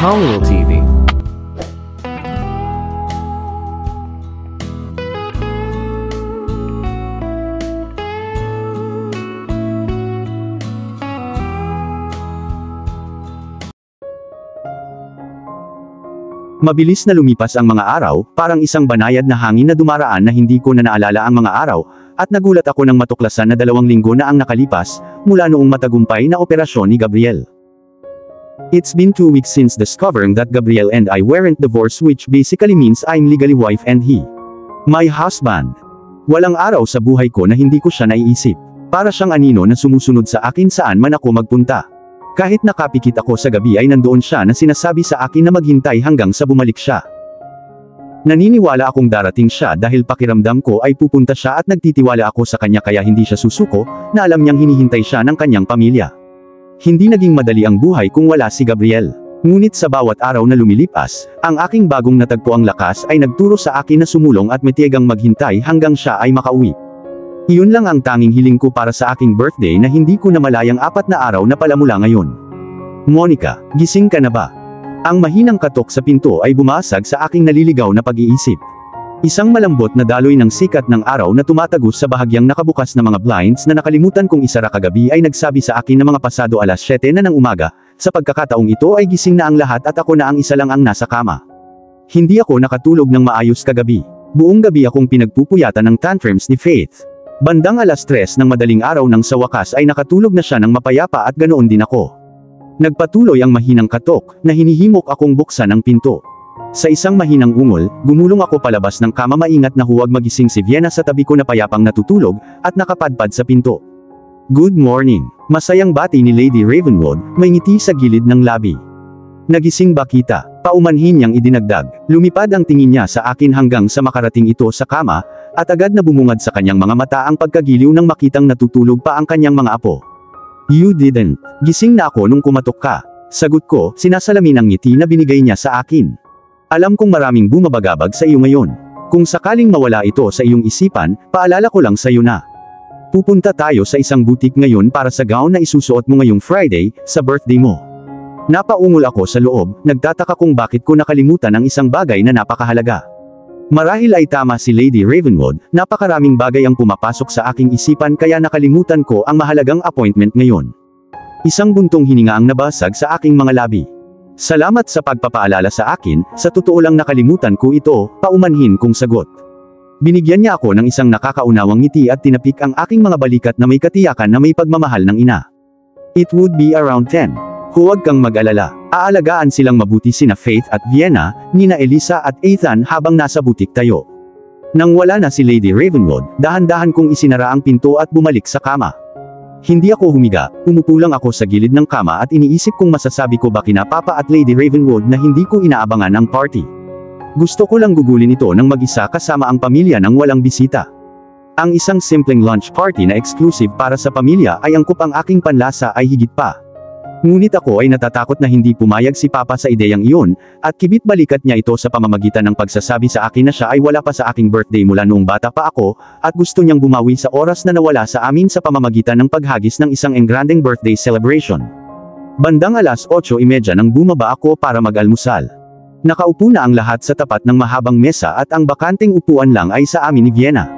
Hollywood TV. Mabilis na lumipas ang mga araw, parang isang banayad na hangin na dumaraan na hindi ko na naalala ang mga araw, at nagulat ako nang matuklasan na 2 linggo na ang nakalipas, mula noong matagumpay na operasyon ni Gabriel. It's been 2 weeks since discovering that Gabriel and I weren't divorced, which basically means I'm legally wife and he my husband. Walang araw sa buhay ko na hindi ko siya naiisip. Para siyang anino na sumusunod sa akin saan man ako magpunta. Kahit nakapikit ako sa gabi ay nandoon siya na sinasabi sa akin na maghintay hanggang sa bumalik siya. Naniniwala akong darating siya dahil pakiramdam ko ay pupunta siya at nagtitiwala ako sa kanya kaya hindi siya susuko, na alam niyang hinihintay siya ng kanyang pamilya. Hindi naging madali ang buhay kung wala si Gabriel. Ngunit sa bawat araw na lumilipas, ang aking bagong natagpuang lakas ay nagturo sa akin na sumulong at matiyagang maghintay hanggang siya ay makauwi. Iyon lang ang tanging hiling ko para sa aking birthday na hindi ko na malayang 4 na araw na pala mula ngayon. Monica, gising ka na ba? Ang mahinang katok sa pinto ay bumasag sa aking naliligaw na pag-iisip. Isang malambot na daloy ng sikat ng araw na tumatagos sa bahagyang nakabukas na mga blinds na nakalimutan kong isara kagabi ay nagsabi sa akin na mga pasado alas 7 na ng umaga, sa pagkakataong ito ay gising na ang lahat at ako na ang isa lang ang nasa kama. Hindi ako nakatulog ng maayos kagabi. Buong gabi akong pinagpupuyatan ng tantrums ni Faith. Bandang alas 3 ng madaling araw nang sa wakas ay nakatulog na siya ng mapayapa at ganoon din ako. Nagpatuloy ang mahinang katok, na hinihimok akong buksan ang pinto. Sa isang mahinang ungol, gumulong ako palabas ng kama maingat na huwag magising si Vienna sa tabi ko na payapang natutulog, at nakapadpad sa pinto. Good morning. Masayang bati ni Lady Ravenwood, may ngiti sa gilid ng labi. Nagising ba kita? Paumanhin niyang idinagdag. Lumipad ang tingin niya sa akin hanggang sa makarating ito sa kama, at agad na bumungad sa kanyang mga mata ang pagkagiliw nang makitang natutulog pa ang kanyang mga apo. You didn't. Gising na ako nung kumatok ka. Sagot ko, sinasalamin ang ngiti na binigay niya sa akin. Alam kong maraming bumabagabag sa iyo ngayon. Kung sakaling mawala ito sa iyong isipan, paalala ko lang sa iyo na pupunta tayo sa isang butik ngayon para sa gown na isusuot mo ngayong Friday, sa birthday mo. Napaungol ako sa loob, nagtataka kung bakit ko nakalimutan ang isang bagay na napakahalaga. Marahil ay tama si Lady Ravenwood, napakaraming bagay ang pumapasok sa aking isipan kaya nakalimutan ko ang mahalagang appointment ngayon. Isang buntong hininga ang nabasag sa aking mga labi. Salamat sa pagpapaalala sa akin, sa totoo lang nakalimutan ko ito, paumanhin kong sagot. Binigyan niya ako ng isang nakakaunawang ngiti at tinapik ang aking mga balikat na may katiyakan na may pagmamahal ng ina. It would be around 10. Huwag kang mag-alala. Aalagaan silang mabuti sina Faith at Vienna, nina Elisa at Ethan habang nasa butik tayo. Nang wala na si Lady Ravenwood, dahan-dahan kong isinara ang pinto at bumalik sa kama. Hindi ako humiga, umupo lang ako sa gilid ng kama at iniisip kung masasabi ko ba kina Papa at Lady Ravenwood na hindi ko inaabangan ang party. Gusto ko lang gugulin ito ng mag-isa kasama ang pamilya nang walang bisita. Ang isang simpleng lunch party na exclusive para sa pamilya ay angkop ang aking panlasa ay higit pa. Ngunit ako ay natatakot na hindi pumayag si Papa sa ideyang iyon, at kibit-balikat niya ito sa pamamagitan ng pagsasabi sa akin na siya ay wala pa sa aking birthday mula noong bata pa ako, at gusto niyang bumawi sa oras na nawala sa amin sa pamamagitan ng paghagis ng isang engrandeng birthday celebration. Bandang alas 8:30 nang bumaba ako para mag-almusal. Nakaupo na ang lahat sa tapat ng mahabang mesa at ang bakanteng upuan lang ay sa amin ni Vienna.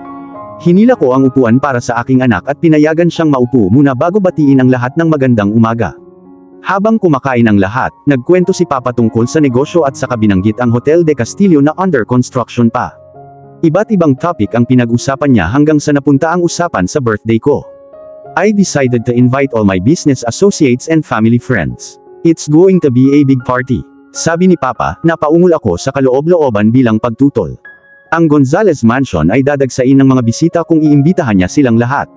Hinila ko ang upuan para sa aking anak at pinayagan siyang maupo muna bago batiin ang lahat ng magandang umaga. Habang kumakain ang lahat, nagkwento si Papa tungkol sa negosyo at saka binanggit ang Hotel de Castillo na under construction pa. Iba't ibang topic ang pinag-usapan niya hanggang sa napunta ang usapan sa birthday ko. I decided to invite all my business associates and family friends. It's going to be a big party. Sabi ni Papa, napaungol ako sa kaloob-looban bilang pagtutol. Ang Gonzales Mansion ay dadagsain ng mga bisita kung iimbitahan niya silang lahat.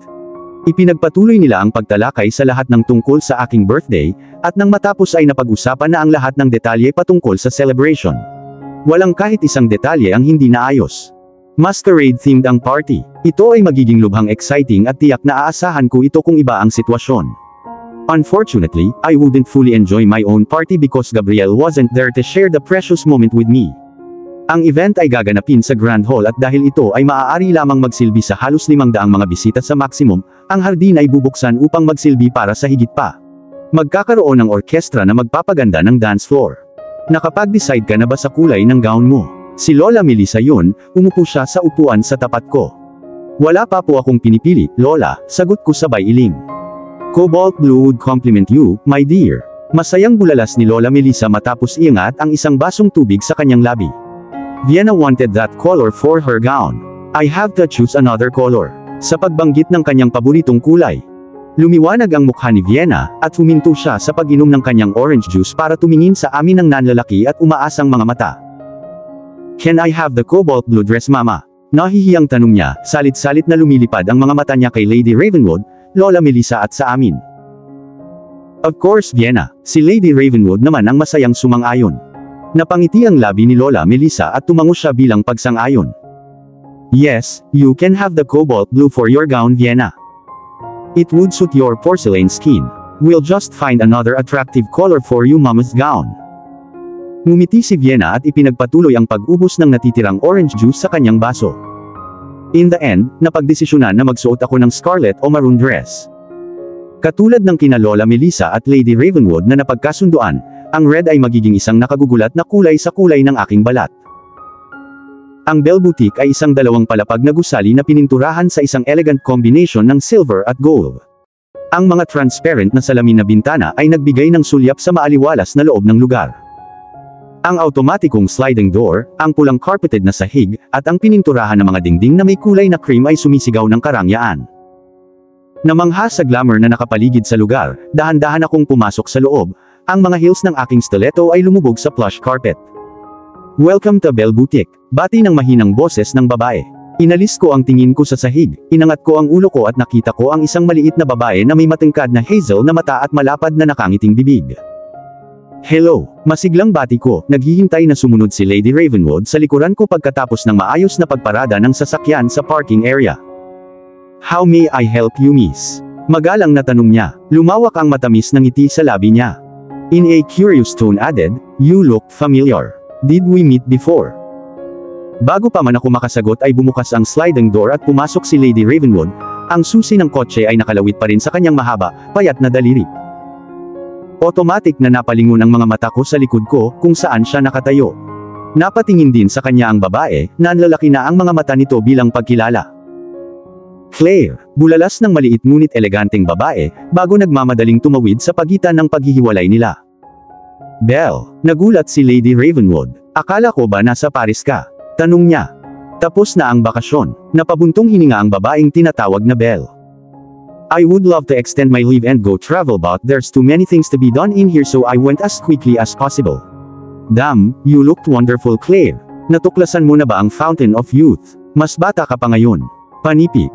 Ipinagpatuloy nila ang pagtalakay sa lahat ng tungkol sa aking birthday, at nang matapos ay napag-usapan na ang lahat ng detalye patungkol sa celebration. Walang kahit isang detalye ang hindi naayos. Masquerade-themed ang party. Ito ay magiging lubhang exciting at tiyak na aasahan ko ito kung iba ang sitwasyon. Unfortunately, I wouldn't fully enjoy my own party because Gabriel wasn't there to share the precious moment with me. Ang event ay gaganapin sa Grand Hall at dahil ito ay maaari lamang magsilbi sa halos 500 mga bisita sa maximum, ang hardin ay bubuksan upang magsilbi para sa higit pa. Magkakaroon ng orkestra na magpapaganda ng dance floor. Nakapag-decide ka na ba sa kulay ng gown mo? Si Lola Melissa yun, umupo siya sa upuan sa tapat ko. Wala pa po akong pinipili, Lola, sagot ko sabay iling. Cobalt blue would compliment you, my dear. Masayang bulalas ni Lola Melissa matapos iangat ang isang basong tubig sa kanyang labi. Vienna wanted that color for her gown. I have to choose another color. Sa pagbanggit ng kanyang paboritong kulay. Lumiwanag ang mukha ni Vienna, at huminto siya sa pag-inom ng kanyang orange juice para tumingin sa amin ng nanlalaki at umaasang mga mata. Can I have the cobalt blue dress, Mama? Nahihiyang tanong niya, salit-salit na lumilipad ang mga mata niya kay Lady Ravenwood, Lola Melissa at sa amin. Of course, Vienna. Si Lady Ravenwood naman ang masayang sumang-ayon. Napangiti ang labi ni Lola Melissa at tumango siya bilang pagsang-ayon. Yes, you can have the cobalt blue for your gown, Vienna. It would suit your porcelain skin. We'll just find another attractive color for you, Mama's gown. Ngumiti si Vienna at ipinagpatuloy ang pag-ubos ng natitirang orange juice sa kanyang baso. In the end, napagdesisyonan na magsuot ako ng scarlet o maroon dress. Katulad ng kina Lola Melissa at Lady Ravenwood na napagkasunduan, ang red ay magiging isang nakagugulat na kulay sa kulay ng aking balat. Ang Belle Boutique ay isang dalawang palapag na gusali na pininturahan sa isang elegant combination ng silver at gold. Ang mga transparent na salamin na bintana ay nagbigay ng sulyap sa maaliwalas na loob ng lugar. Ang automatikong sliding door, ang pulang carpeted na sahig, at ang pininturahan ng mga dingding na may kulay na cream ay sumisigaw ng karangyaan. Namangha sa glamour na nakapaligid sa lugar, dahan-dahan akong pumasok sa loob, ang mga heels ng aking stiletto ay lumubog sa plush carpet. Welcome to Belle Boutique, bati ng mahinang boses ng babae. Inalis ko ang tingin ko sa sahig, inangat ko ang ulo ko at nakita ko ang isang maliit na babae na may matingkad na hazel na mata at malapad na nakangiting bibig. Hello, masiglang bati ko, naghihintay na sumunod si Lady Ravenwood sa likuran ko pagkatapos ng maayos na pagparada ng sasakyan sa parking area. How may I help you, miss? Magalang na tanong niya, lumawak ang matamis ng ngiti sa labi niya. In a curious tone added, you look familiar. Did we meet before? Bago pa man ako makasagot ay bumukas ang sliding door at pumasok si Lady Ravenwood, ang susi ng kotse ay nakalawit pa rin sa kanyang mahaba, payat na daliri. Automatic na napalingon ang mga mata ko sa likod ko, kung saan siya nakatayo. Napatingin din sa kanya ang babae, nanlalaki na ang mga mata nito bilang pagkilala. Claire, bulalas ng maliit ngunit eleganteng babae, bago nagmamadaling tumawid sa pagitan ng paghihiwalay nila. Belle, nagulat si Lady Ravenwood. Akala ko ba nasa Paris ka? Tanong niya. Tapos na ang bakasyon. Napabuntong hininga ang babaeng tinatawag na Belle. I would love to extend my leave and go travel but there's too many things to be done in here so I went as quickly as possible. Damn, you looked wonderful, Claire. Natuklasan mo na ba ang Fountain of Youth? Mas bata ka pa ngayon. Panipi.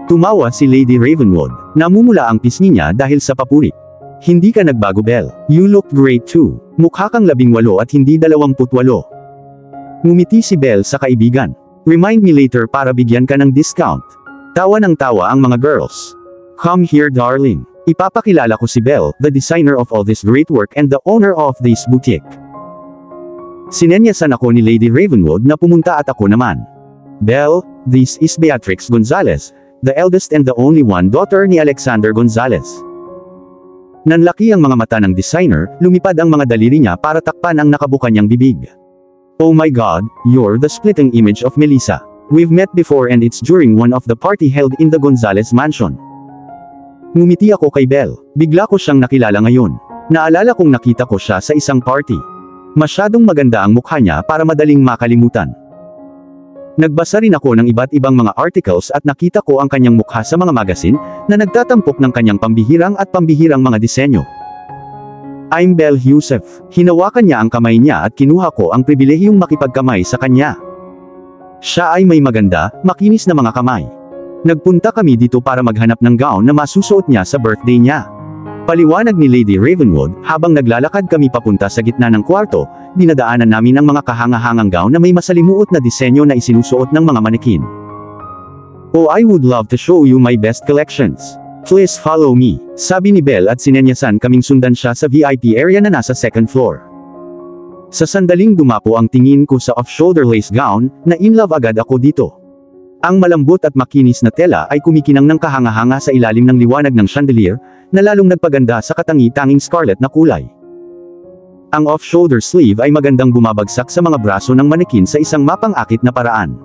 Tumawa si Lady Ravenwood. Namumula ang pisngi niya dahil sa papuri. Hindi ka nagbago, Belle. You looked great too. Mukha kang 18 at hindi 28. Ngumiti si Belle sa kaibigan. Remind me later para bigyan ka ng discount. Tawa ng tawa ang mga girls. Come here, darling. Ipapakilala ko si Belle, the designer of all this great work and the owner of this boutique. Sinenyasan ako ni Lady Ravenwood na pumunta at ako naman. Belle, this is Beatrix Gonzalez, the eldest and the only one daughter ni Alexander Gonzalez. Nanlaki ang mga mata ng designer, lumipad ang mga daliri niya para takpan ang nakabuka niyang bibig. Oh my God, you're the splitting image of Melissa. We've met before and it's during one of the party held in the Gonzalez mansion. Ngumiti ako kay Belle. Bigla ko siyang nakilala ngayon. Naalala kong nakita ko siya sa isang party. Masyadong maganda ang mukha niya para madaling makalimutan. Nagbasa rin ako ng iba't ibang mga articles at nakita ko ang kanyang mukha sa mga magazine na nagtatampok ng kanyang pambihirang at pambihirang mga disenyo. I'm Belle Youssef. Hinawakan niya ang kamay niya at kinuha ko ang pribilehiyong makipagkamay sa kanya. Siya ay may maganda, makinis na mga kamay. Nagpunta kami dito para maghanap ng gown na masusuot niya sa birthday niya. Paliwanag ni Lady Ravenwood, habang naglalakad kami papunta sa gitna ng kwarto, dinadaanan namin ang mga kahanga-hangang gown na may masalimuot na disenyo na isinusuot ng mga manekin. Oh, I would love to show you my best collections. Please follow me, sabi ni Belle at sinenyasan kaming sundan siya sa VIP area na nasa second floor. Sa sandaling dumapo ang tingin ko sa off-shoulder lace gown, na in love agad ako dito. Ang malambot at makinis na tela ay kumikinang ng kahanga-hanga sa ilalim ng liwanag ng chandelier, na lalong nagpaganda sa katangi-tanging scarlet na kulay. Ang off-shoulder sleeve ay magandang bumabagsak sa mga braso ng manekin sa isang mapang-akit na paraan.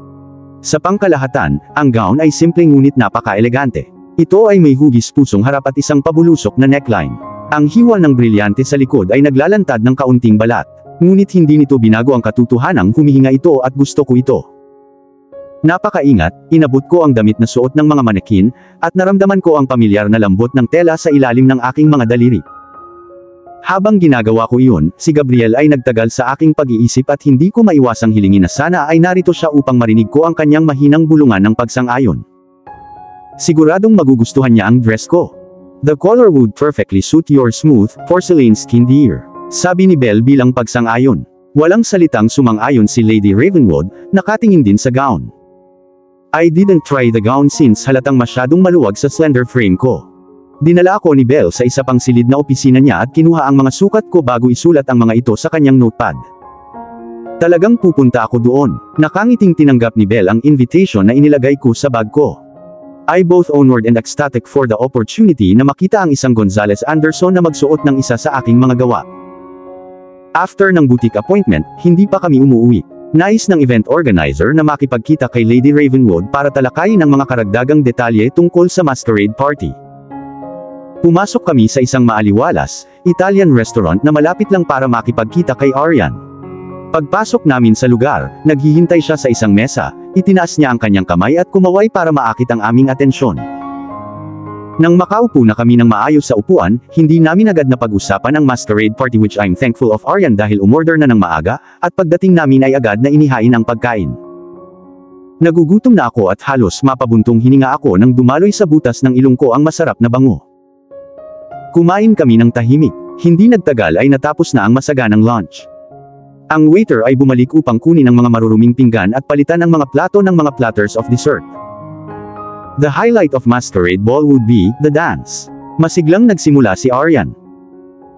Sa pangkalahatan, ang gown ay simpleng ngunit napaka-elegante. Ito ay may hugis pusong harap at isang pabulusok na neckline. Ang hiwa ng brilyante sa likod ay naglalantad ng kaunting balat. Ngunit hindi nito binago ang katotohanang humihinga ito at gusto ko ito. Napakaingat, inabot ko ang damit na suot ng mga manekin, at naramdaman ko ang pamilyar na lambot ng tela sa ilalim ng aking mga daliri. Habang ginagawa ko iyon, si Gabriel ay nagtagal sa aking pag-iisip at hindi ko maiwasang hilingin na sana ay narito siya upang marinig ko ang kanyang mahinang bulungan ng pagsang-ayon. Siguradong magugustuhan niya ang dress ko. The color would perfectly suit your smooth, porcelain skin dear. Sabi ni Belle bilang pagsang-ayon. Walang salitang sumang-ayon si Lady Ravenwood, nakatingin din sa gown. I didn't try the gown since halatang masyadong maluwag sa slender frame ko. Dinala ako ni Belle sa isa pang silid na opisina niya at kinuha ang mga sukat ko bago isulat ang mga ito sa kanyang notepad. Talagang pupunta ako doon. Nakangiting tinanggap ni Belle ang invitation na inilagay ko sa bag ko. I both honored and ecstatic for the opportunity na makita ang isang Gonzales Anderson na magsuot ng isa sa aking mga gawa. After ng boutique appointment, hindi pa kami umuwi. Nais ng event organizer na makipagkita kay Lady Ravenwood para talakayin ang mga karagdagang detalye tungkol sa masquerade party. Pumasok kami sa isang maaliwalas, Italian restaurant na malapit lang para makipagkita kay Arian. Pagpasok namin sa lugar, naghihintay siya sa isang mesa, itinaas niya ang kanyang kamay at kumaway para maakit ang aming atensyon. Nang makaupo na kami ng maayos sa upuan, hindi namin agad na pag-usapan ang masquerade party which I'm thankful of Arian dahil umorder na ng maaga, at pagdating namin ay agad na inihain ang pagkain. Nagugutom na ako at halos mapabuntong hininga ako nang dumaloy sa butas ng ilong ko ang masarap na bango. Kumain kami ng tahimik. Hindi nagtagal ay natapos na ang masaganang lunch. Ang waiter ay bumalik upang kunin ang mga maruruming pinggan at palitan ang mga plato ng mga platters of dessert. The highlight of masquerade ball would be the dance. Masiglang nagsimula si Arian.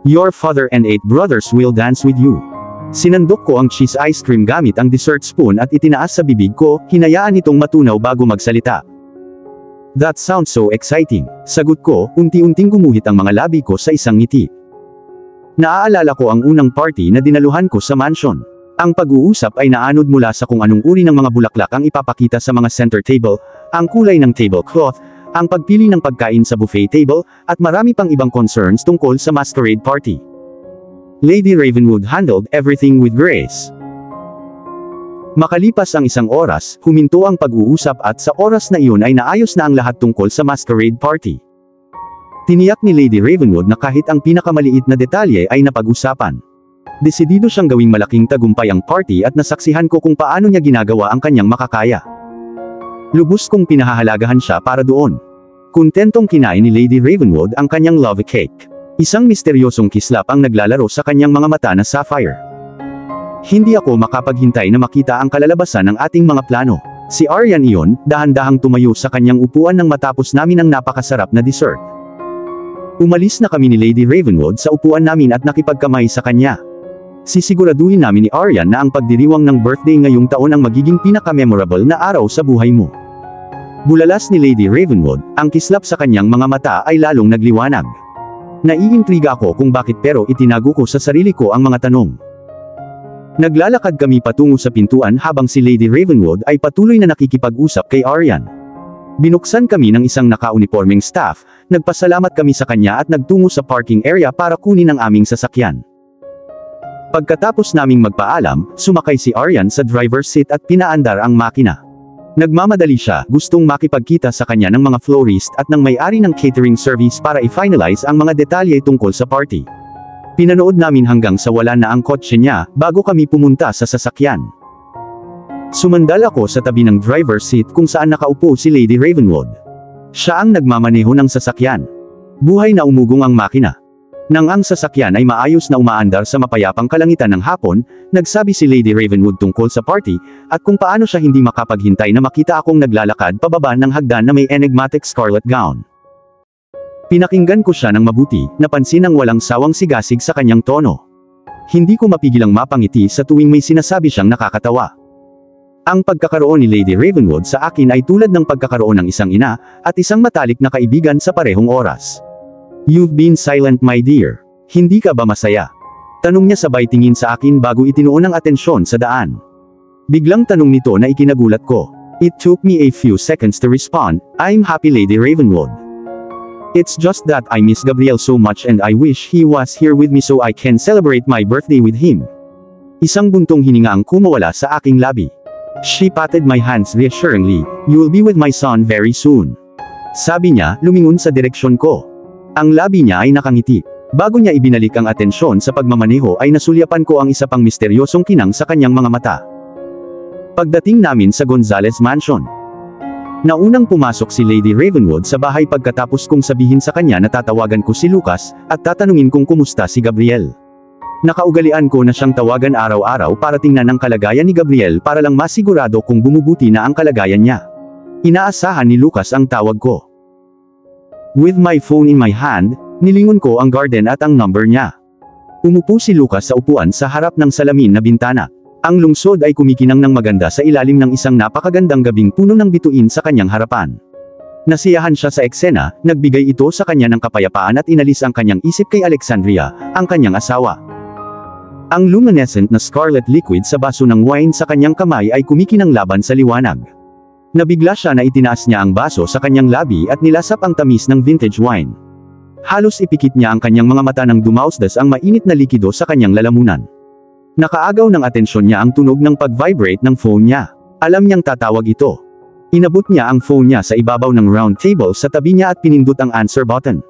Your father and 8 brothers will dance with you. Sinandok ko ang cheese ice cream gamit ang dessert spoon at itinaas sa bibig ko, hinayaan itong matunaw bago magsalita. That sounds so exciting. Sagot ko, unti-unting gumuhit ang mga labi ko sa isang ngiti. Naaalala ko ang unang party na dinaluhan ko sa mansion. Ang pag-uusap ay naanod mula sa kung anong uri ng mga bulaklak ang ipapakita sa mga center table, ang kulay ng tablecloth, ang pagpili ng pagkain sa buffet table, at marami pang ibang concerns tungkol sa masquerade party. Lady Ravenwood handled everything with grace. Makalipas ang isang oras, huminto ang pag-uusap at sa oras na iyon ay naayos na ang lahat tungkol sa masquerade party. Tiniyak ni Lady Ravenwood na kahit ang pinakamaliit na detalye ay napag-usapan. Desidido siyang gawing malaking tagumpay ang party at nasaksihan ko kung paano niya ginagawa ang kanyang makakaya. Lubos kong pinahahalagahan siya para doon. Kontentong kinain ni Lady Ravenwood ang kanyang love cake. Isang misteryosong kislap ang naglalaro sa kanyang mga mata na sapphire. Hindi ako makapaghintay na makita ang kalalabasan ng ating mga plano. Si Arian iyon, dahan-dahang tumayo sa kanyang upuan nang matapos namin ang napakasarap na dessert. Umalis na kami ni Lady Ravenwood sa upuan namin at nakipagkamay sa kanya. Sisiguraduhin namin ni Arian na ang pagdiriwang ng birthday ngayong taon ang magiging pinaka-memorable na araw sa buhay mo. Bulalas ni Lady Ravenwood, ang kislap sa kanyang mga mata ay lalong nagliwanag. Naiintriga ako kung bakit pero itinago ko sa sarili ko ang mga tanong. Naglalakad kami patungo sa pintuan habang si Lady Ravenwood ay patuloy na nakikipag-usap kay Arian. Binuksan kami ng isang naka-uniforming staff, nagpasalamat kami sa kanya at nagtungo sa parking area para kunin ang aming sasakyan. Pagkatapos naming magpaalam, sumakay si Arian sa driver's seat at pinaandar ang makina. Nagmamadali siya, gustong makipagkita sa kanya ng mga florist at ng may-ari ng catering service para i-finalize ang mga detalye tungkol sa party. Pinanood namin hanggang sa wala na ang kotse niya, bago kami pumunta sa sasakyan. Sumandal ako sa tabi ng driver's seat kung saan nakaupo si Lady Ravenwood. Siya ang nagmamaneho ng sasakyan. Buhay na umugong ang makina. Nang ang sasakyan ay maayos na umaandar sa mapayapang kalangitan ng hapon, nagsabi si Lady Ravenwood tungkol sa party, at kung paano siya hindi makapaghintay na makita akong naglalakad pababa ng hagdan na may enigmatic scarlet gown. Pinakinggan ko siya ng mabuti, napansin ang walang sawang sigasig sa kanyang tono. Hindi ko mapigilang mapangiti sa tuwing may sinasabi siyang nakakatawa. Ang pagkakaroon ni Lady Ravenwood sa akin ay tulad ng pagkakaroon ng isang ina, at isang matalik na kaibigan sa parehong oras. You've been silent my dear. Hindi ka ba masaya? Tanong niya sabay tingin sa akin bago itinuon ang atensyon sa daan. Biglang tanong nito na ikinagulat ko. It took me a few seconds to respond, I'm happy Lady Ravenwood. It's just that I miss Gabriel so much and I wish he was here with me so I can celebrate my birthday with him. Isang buntong hininga ang kumawala sa aking labi. She patted my hands reassuringly, you'll be with my son very soon. Sabi niya, lumingon sa direksyon ko. Ang labi niya ay nakangiti. Bago niya ibinalik ang atensyon sa pagmamaneho ay nasulyapan ko ang isa pang misteryosong kinang sa kanyang mga mata. Pagdating namin sa Gonzales Mansion. Naunang pumasok si Lady Ravenwood sa bahay pagkatapos kong sabihin sa kanya na tatawagan ko si Lucas, at tatanungin kung kumusta si Gabriel. Nakaugalian ko na siyang tawagan araw-araw para tingnan ang kalagayan ni Gabriel para lang masigurado kung bumubuti na ang kalagayan niya. Inaasahan ni Lucas ang tawag ko. With my phone in my hand, nilingon ko ang garden at ang number niya. Umupo si Lucas sa upuan sa harap ng salamin na bintana. Ang lungsod ay kumikinang ng maganda sa ilalim ng isang napakagandang gabing puno ng bituin sa kanyang harapan. Nasiyahan siya sa eksena, nagbigay ito sa kanya ng kapayapaan at inalis ang kanyang isip kay Alexandria, ang kanyang asawa. Ang luminescent na scarlet liquid sa baso ng wine sa kanyang kamay ay kumikinang laban sa liwanag. Nabigla siya na itinaas niya ang baso sa kanyang labi at nilasap ang tamis ng vintage wine. Halos ipikit niya ang kanyang mga mata nang dumausdas ang mainit na likido sa kanyang lalamunan. Nakaagaw ng atensyon niya ang tunog ng pag-vibrate ng phone niya. Alam niyang tatawag ito. Inabot niya ang phone niya sa ibabaw ng round table sa tabi niya at pinindot ang answer button.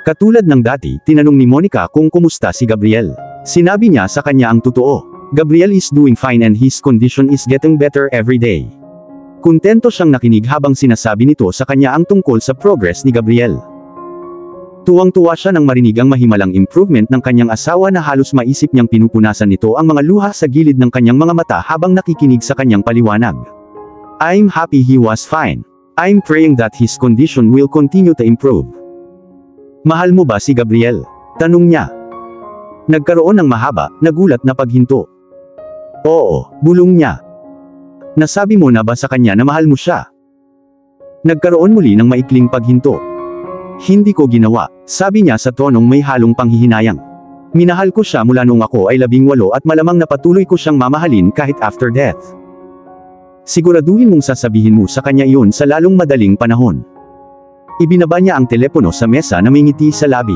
Katulad ng dati, tinanong ni Monica kung kumusta si Gabriel. Sinabi niya sa kanya ang totoo. Gabriel is doing fine and his condition is getting better every day. Kontento siyang nakinig habang sinasabi nito sa kanya ang tungkol sa progress ni Gabriel. Tuwang-tuwa siya nang marinig ang mahimalang improvement ng kanyang asawa na halos maisip niyang pinupunasan nito ang mga luha sa gilid ng kanyang mga mata habang nakikinig sa kanyang paliwanag. I'm happy he was fine. I'm praying that his condition will continue to improve. Mahal mo ba si Gabriel? Tanong niya. Nagkaroon ng mahaba, nagulat na paghinto. Oo, bulong niya. Nasabi mo na ba sa kanya na mahal mo siya? Nagkaroon muli ng maikling paghinto. Hindi ko ginawa, sabi niya sa tonong may halong panghihinayang. Minahal ko siya mula noong ako ay 18 at malamang na patuloy ko siyang mamahalin kahit after death. Siguraduhin mong sasabihin mo sa kanya iyon sa lalong madaling panahon. Ibinaba niya ang telepono sa mesa na may ngiti sa labi.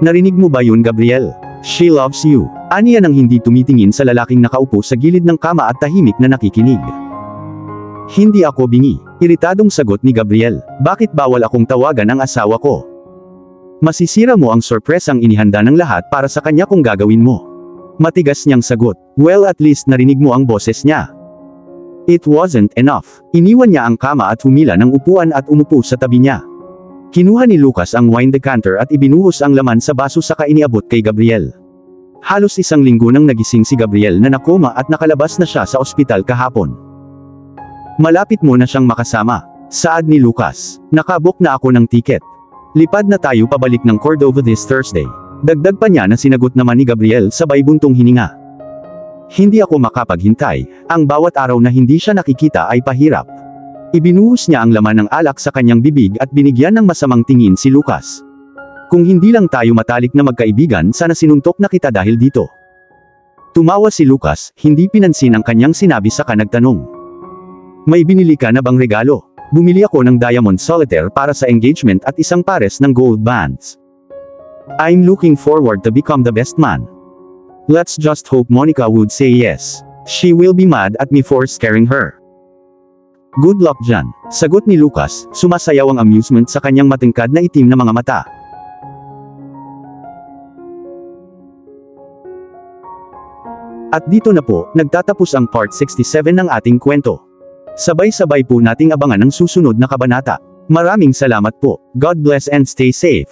Narinig mo ba yun, Gabriel? She loves you. Aniya nang hindi tumitingin sa lalaking nakaupo sa gilid ng kama at tahimik na nakikinig. Hindi ako bingi. Iritadong sagot ni Gabriel. Bakit bawal akong tawagan ang asawa ko? Masisira mo ang sorpresang inihanda ng lahat para sa kanya kung gagawin mo. Matigas niyang sagot. Well, at least narinig mo ang boses niya. It wasn't enough. Iniwan niya ang kama at humila ng upuan at umupo sa tabi niya. Kinuha ni Lucas ang wine decanter at ibinuhos ang laman sa baso saka iniabot kay Gabriel. Halos 1 linggo nang nagising si Gabriel na nakoma at nakalabas na siya sa ospital kahapon. Malapit mo na siyang makasama. Saad ni Lucas. Nakabook na ako ng tiket. Lipad na tayo pabalik ng Cordova this Thursday. Dagdag pa niya na sinagot naman ni Gabriel sabay buntong hininga. Hindi ako makapaghintay, ang bawat araw na hindi siya nakikita ay pahirap. Ibinuhos niya ang laman ng alak sa kanyang bibig at binigyan ng masamang tingin si Lucas. Kung hindi lang tayo matalik na magkaibigan, sana sinuntok na kita dahil dito. Tumawa si Lucas, hindi pinansin ang kanyang sinabi saka nagtanong. May binili ka na bang regalo? Bumili ako ng diamond solitaire para sa engagement at isang pares ng gold bands. I'm looking forward to become the best man. Let's just hope Monica would say yes. She will be mad at me for scaring her. Good luck dyan. Sagot ni Lucas, sumasayaw ang amusement sa kanyang matingkad na itim na mga mata. At dito na po, nagtatapos ang part 67 ng ating kwento. Sabay-sabay po nating abangan ang susunod na kabanata. Maraming salamat po. God bless and stay safe.